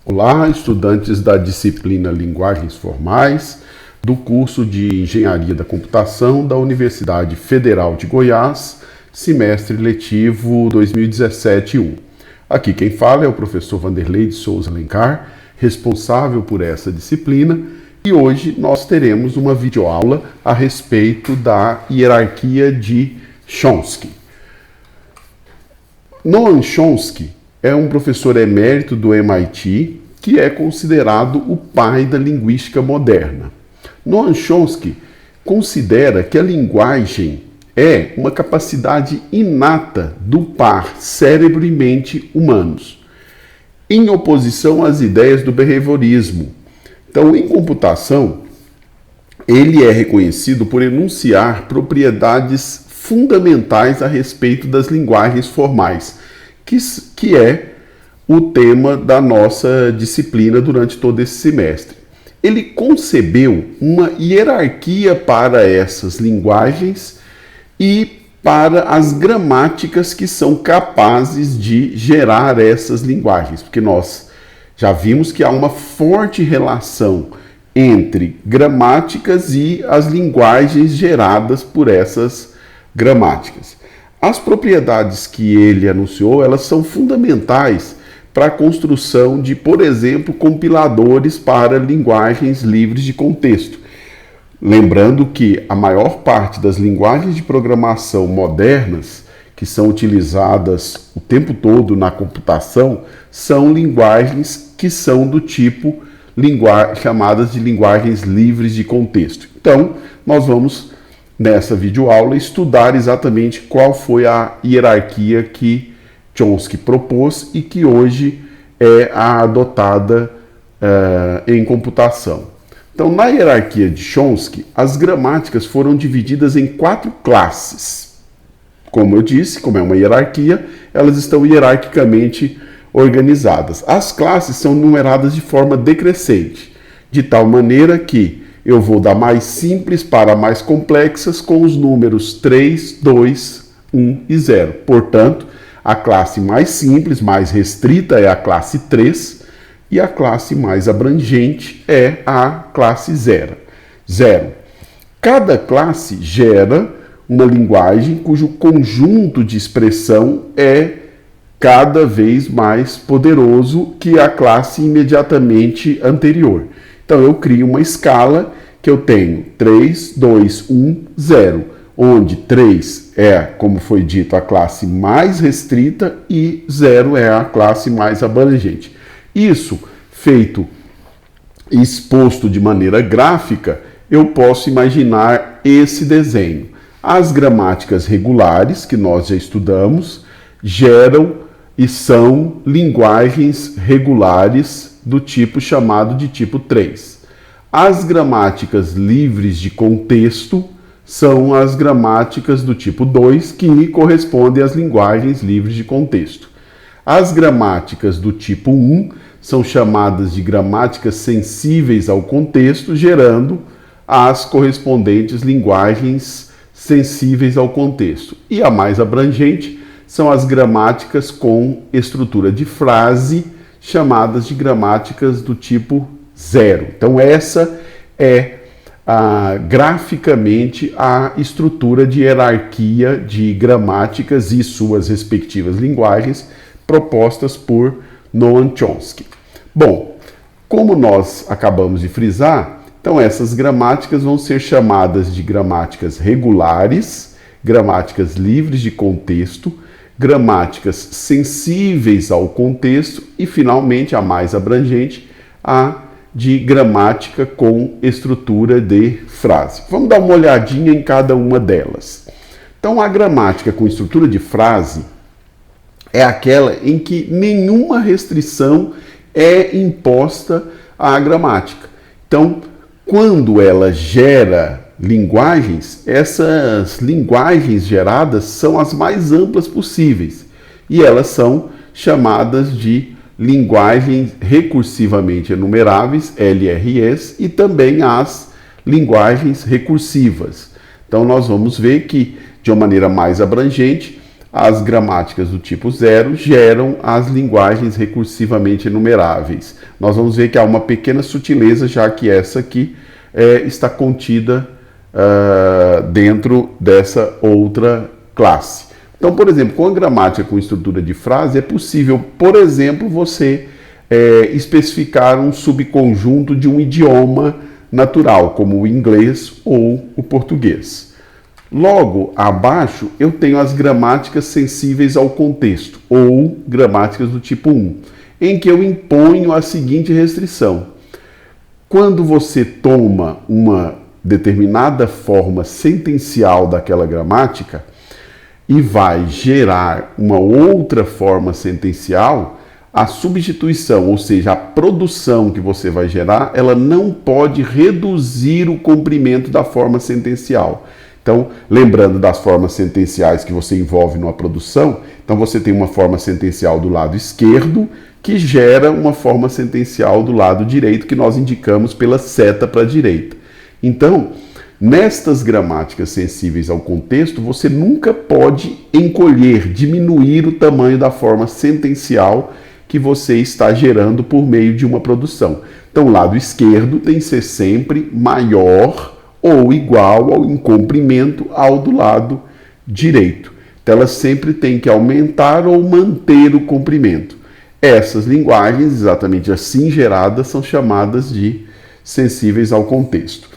Olá, estudantes da disciplina Linguagens Formais, do curso de Engenharia da Computação da Universidade Federal de Goiás, semestre letivo 2017-1. Aqui quem fala é o professor Vanderlei de Souza Alencar, responsável por essa disciplina, e hoje nós teremos uma videoaula a respeito da hierarquia de Chomsky. Noam Chomsky é um professor emérito do MIT, que é considerado o pai da linguística moderna. Noam Chomsky considera que a linguagem é uma capacidade inata do par cérebro e mente humanos, em oposição às ideias do behaviorismo. Então, em computação, ele é reconhecido por enunciar propriedades fundamentais a respeito das linguagens formais, que é o tema da nossa disciplina durante todo esse semestre. Ele concebeu uma hierarquia para essas linguagens e para as gramáticas que são capazes de gerar essas linguagens, porque nós já vimos que há uma forte relação entre gramáticas e as linguagens geradas por essas gramáticas. As propriedades que ele anunciou, elas são fundamentais para a construção de, por exemplo, compiladores para linguagens livres de contexto. Lembrando que a maior parte das linguagens de programação modernas, que são utilizadas o tempo todo na computação, são linguagens que são do tipo chamadas de linguagens livres de contexto. Então, nós vamos nessa videoaula estudar exatamente qual foi a hierarquia que Chomsky propôs e que hoje é a adotada em computação. Então, na hierarquia de Chomsky, as gramáticas foram divididas em 4 classes. Como eu disse, como é uma hierarquia, elas estão hierarquicamente organizadas. As classes são numeradas de forma decrescente, de tal maneira que eu vou da mais simples para mais complexas com os números 3, 2, 1 e 0. Portanto, a classe mais simples, mais restrita é a classe 3 e a classe mais abrangente é a classe 0. Cada classe gera uma linguagem cujo conjunto de expressão é cada vez mais poderoso que a classe imediatamente anterior. Então, eu crio uma escala que eu tenho 3, 2, 1, 0, onde 3 é, como foi dito, a classe mais restrita e 0 é a classe mais abrangente. Isso feito e exposto de maneira gráfica, eu posso imaginar esse desenho. As gramáticas regulares, que nós já estudamos, geram e são linguagens regulares do tipo chamado de tipo 3. As gramáticas livres de contexto são as gramáticas do tipo 2, que correspondem às linguagens livres de contexto. As gramáticas do tipo 1 são chamadas de gramáticas sensíveis ao contexto, gerando as correspondentes linguagens sensíveis ao contexto. E a mais abrangente são as gramáticas com estrutura de frase, chamadas de gramáticas do tipo 0. Então essa é graficamente a estrutura de hierarquia de gramáticas e suas respectivas linguagens propostas por Noam Chomsky. Bom, como nós acabamos de frisar, então essas gramáticas vão ser chamadas de gramáticas regulares, gramáticas livres de contexto, gramáticas sensíveis ao contexto e, finalmente, a mais abrangente, a de gramática com estrutura de frase. Vamos dar uma olhadinha em cada uma delas. Então, a gramática com estrutura de frase é aquela em que nenhuma restrição é imposta à gramática. Então, quando ela gera linguagens, essas linguagens geradas são as mais amplas possíveis e elas são chamadas de linguagens recursivamente enumeráveis, LREs, e também as linguagens recursivas. Então nós vamos ver que, de uma maneira mais abrangente, as gramáticas do tipo 0 geram as linguagens recursivamente enumeráveis. Nós vamos ver que há uma pequena sutileza, já que essa aqui está contida dentro dessa outra classe. Então, por exemplo, com a gramática com estrutura de frase, é possível, por exemplo, você especificar um subconjunto de um idioma natural, como o inglês ou o português. Logo abaixo, eu tenho as gramáticas sensíveis ao contexto, ou gramáticas do tipo 1, em que eu imponho a seguinte restrição. Quando você toma uma determinada forma sentencial daquela gramática e vai gerar uma outra forma sentencial, a substituição, ou seja, a produção que você vai gerar, ela não pode reduzir o comprimento da forma sentencial. Então, lembrando das formas sentenciais que você envolve numa produção, então você tem uma forma sentencial do lado esquerdo que gera uma forma sentencial do lado direito que nós indicamos pela seta para a direita. Então, nestas gramáticas sensíveis ao contexto, você nunca pode encolher, diminuir o tamanho da forma sentencial que você está gerando por meio de uma produção. Então, o lado esquerdo tem que ser sempre maior ou igual em comprimento ao do lado direito. Então, ela sempre tem que aumentar ou manter o comprimento. Essas linguagens, exatamente assim geradas, são chamadas de sensíveis ao contexto.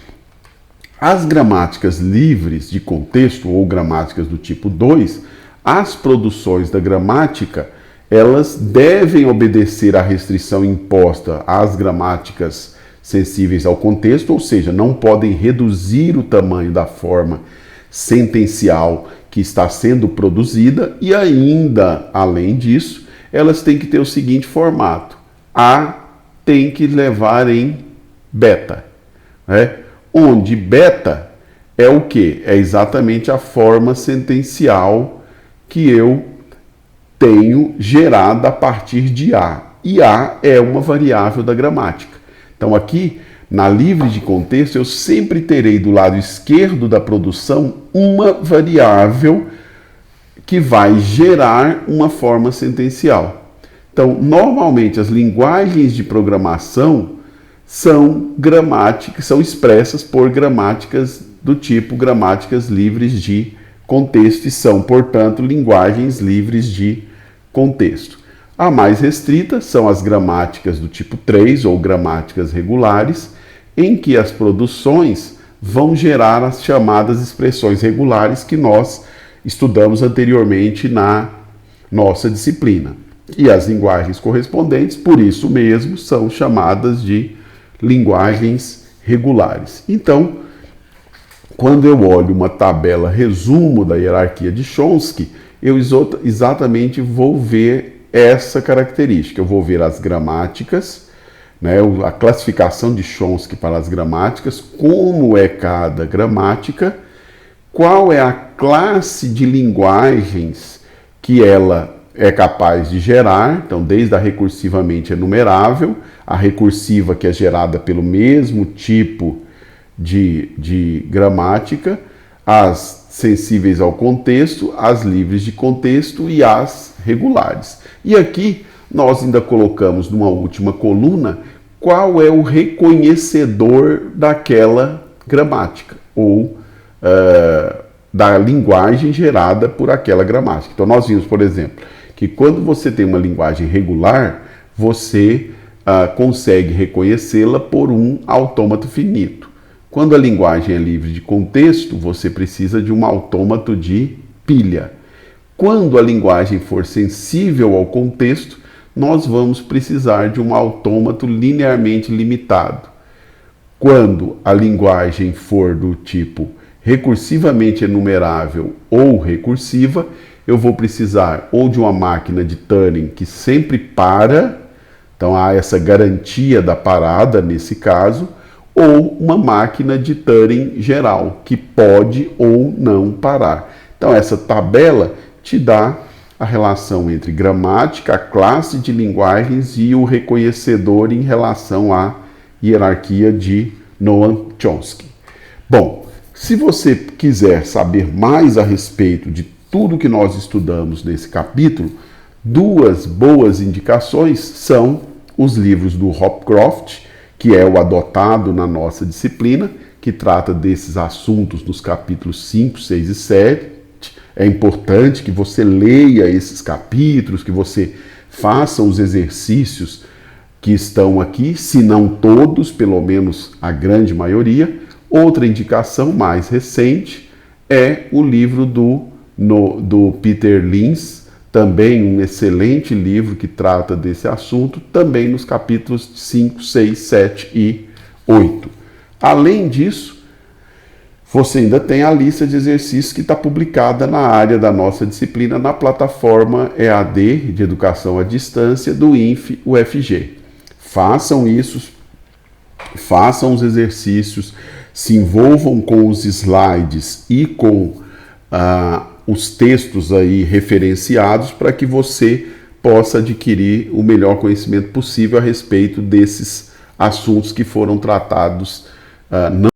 As gramáticas livres de contexto, ou gramáticas do tipo 2, as produções da gramática, elas devem obedecer à restrição imposta às gramáticas sensíveis ao contexto, ou seja, não podem reduzir o tamanho da forma sentencial que está sendo produzida e ainda, além disso, elas têm que ter o seguinte formato. A tem que levar em beta, né? Onde beta é o quê? É exatamente a forma sentencial que eu tenho gerada a partir de A. E A é uma variável da gramática. Então aqui, na livre de contexto, eu sempre terei do lado esquerdo da produção uma variável que vai gerar uma forma sentencial. Então, normalmente as linguagens de programação são gramáticas, são expressas por gramáticas do tipo gramáticas livres de contexto e são, portanto, linguagens livres de contexto. A mais restrita são as gramáticas do tipo 3 ou gramáticas regulares, em que as produções vão gerar as chamadas expressões regulares que nós estudamos anteriormente na nossa disciplina. E as linguagens correspondentes, por isso mesmo, são chamadas de linguagens regulares. Então, quando eu olho uma tabela resumo da hierarquia de Chomsky, eu exatamente vou ver essa característica. Eu vou ver as gramáticas, né, a classificação de Chomsky para as gramáticas, como é cada gramática, qual é a classe de linguagens que ela é capaz de gerar, então desde a recursivamente enumerável, a recursiva que é gerada pelo mesmo tipo de gramática, as sensíveis ao contexto, as livres de contexto e as regulares. E aqui nós ainda colocamos numa última coluna qual é o reconhecedor daquela gramática, ou da linguagem gerada por aquela gramática. Então nós vimos, por exemplo, que quando você tem uma linguagem regular, você consegue reconhecê-la por um autômato finito. Quando a linguagem é livre de contexto, você precisa de um autômato de pilha. Quando a linguagem for sensível ao contexto, nós vamos precisar de um autômato linearmente limitado. Quando a linguagem for do tipo recursivamente enumerável ou recursiva, eu vou precisar ou de uma máquina de Turing que sempre para, então há essa garantia da parada nesse caso, ou uma máquina de Turing geral, que pode ou não parar. Então essa tabela te dá a relação entre gramática, a classe de linguagens e o reconhecedor em relação à hierarquia de Noam Chomsky. Bom, se você quiser saber mais a respeito de tudo que nós estudamos nesse capítulo, duas boas indicações são os livros do Hopcroft, que é o adotado na nossa disciplina, que trata desses assuntos nos capítulos 5, 6 e 7. É importante que você leia esses capítulos, que você faça os exercícios que estão aqui, se não todos, pelo menos a grande maioria. Outra indicação mais recente é o livro do Peter Lins, também um excelente livro que trata desse assunto, também nos capítulos 5, 6, 7 e 8. Além disso, você ainda tem a lista de exercícios que está publicada na área da nossa disciplina na plataforma EAD de Educação à Distância do INF-UFG. Façam isso, façam os exercícios, se envolvam com os slides e com os textos aí referenciados para que você possa adquirir o melhor conhecimento possível a respeito desses assuntos que foram tratados não